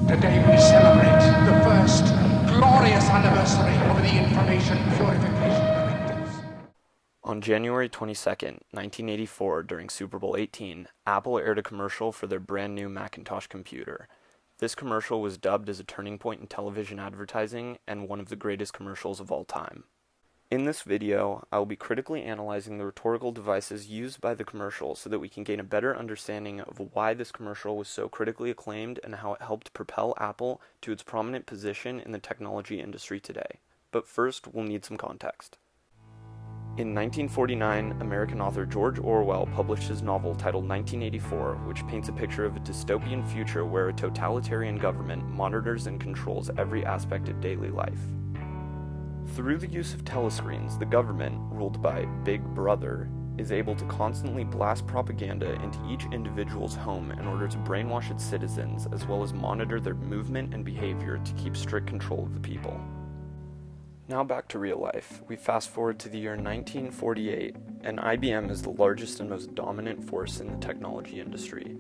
Today we celebrate the first glorious anniversary of the Information Purification Directives. On January 22nd, 1984, during Super Bowl XVIII, Apple aired a commercial for their brand new Macintosh computer. This commercial was dubbed as a turning point in television advertising and one of the greatest commercials of all time. In this video, I will be critically analyzing the rhetorical devices used by the commercial so that we can gain a better understanding of why this commercial was so critically acclaimed and how it helped propel Apple to its prominent position in the technology industry today. But first, we'll need some context. In 1949, American author George Orwell published his novel titled 1984, which paints a picture of a dystopian future where a totalitarian government monitors and controls every aspect of daily life. Through the use of telescreens, the government, ruled by Big Brother, is able to constantly blast propaganda into each individual's home in order to brainwash its citizens, as well as monitor their movement and behavior to keep strict control of the people. Now back to real life. We fast forward to the year 1948, and IBM is the largest and most dominant force in the technology industry.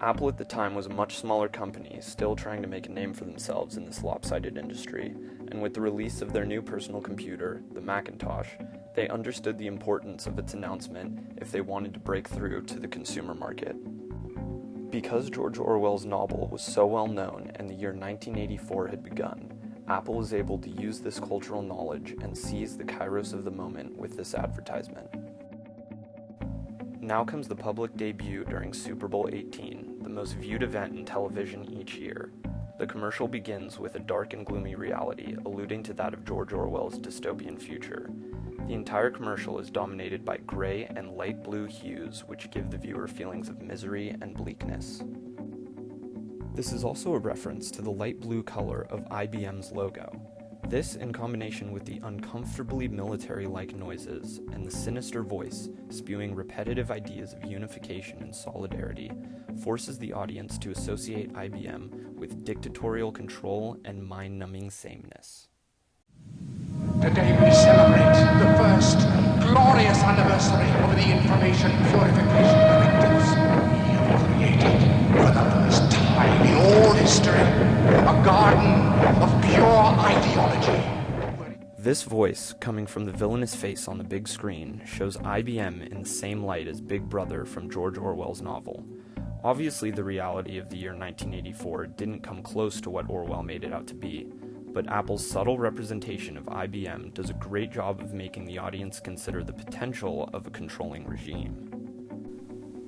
Apple at the time was a much smaller company, still trying to make a name for themselves in this lopsided industry, and with the release of their new personal computer, the Macintosh, they understood the importance of its announcement if they wanted to break through to the consumer market. Because George Orwell's novel was so well known and the year 1984 had begun, Apple was able to use this cultural knowledge and seize the kairos of the moment with this advertisement. Now comes the public debut during Super Bowl XVIII, the most viewed event in television each year. The commercial begins with a dark and gloomy reality, alluding to that of George Orwell's dystopian future. The entire commercial is dominated by gray and light blue hues, which give the viewer feelings of misery and bleakness. This is also a reference to the light blue color of IBM's logo. This, in combination with the uncomfortably military-like noises and the sinister voice spewing repetitive ideas of unification and solidarity, forces the audience to associate IBM with dictatorial control and mind-numbing sameness. Today we celebrate the first glorious anniversary of the Information Purification Directives. We have created, for the first time in all history, a garden of pure ideology. This voice, coming from the villainous face on the big screen, shows IBM in the same light as Big Brother from George Orwell's novel. Obviously, the reality of the year 1984 didn't come close to what Orwell made it out to be, but Apple's subtle representation of IBM does a great job of making the audience consider the potential of a controlling regime.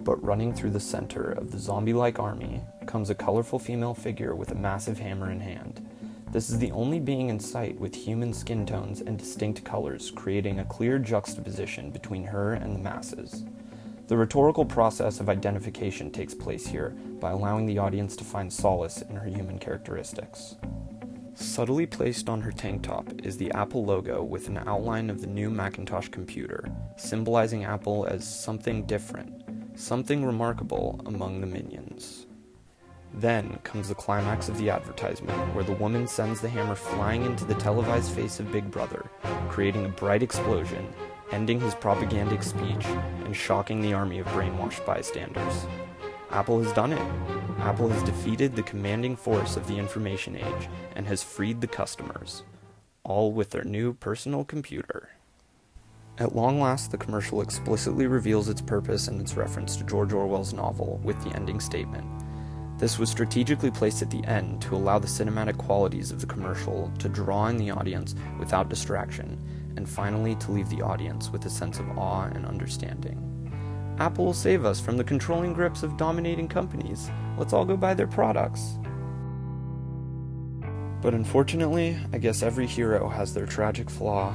But running through the center of the zombie-like army comes a colorful female figure with a massive hammer in hand. This is the only being in sight with human skin tones and distinct colors, creating a clear juxtaposition between her and the masses. The rhetorical process of identification takes place here by allowing the audience to find solace in her human characteristics. Subtly placed on her tank top is the Apple logo with an outline of the new Macintosh computer, symbolizing Apple as something different, something remarkable among the minions. Then comes the climax of the advertisement, where the woman sends the hammer flying into the televised face of Big Brother, creating a bright explosion, ending his propagandic speech, and shocking the army of brainwashed bystanders. Apple has done it. Apple has defeated the commanding force of the information age and has freed the customers, all with their new personal computer. At long last, the commercial explicitly reveals its purpose and its reference to George Orwell's novel with the ending statement. This was strategically placed at the end to allow the cinematic qualities of the commercial to draw in the audience without distraction, and finally to leave the audience with a sense of awe and understanding. Apple will save us from the controlling grips of dominating companies. Let's all go buy their products. But unfortunately, I guess every hero has their tragic flaw.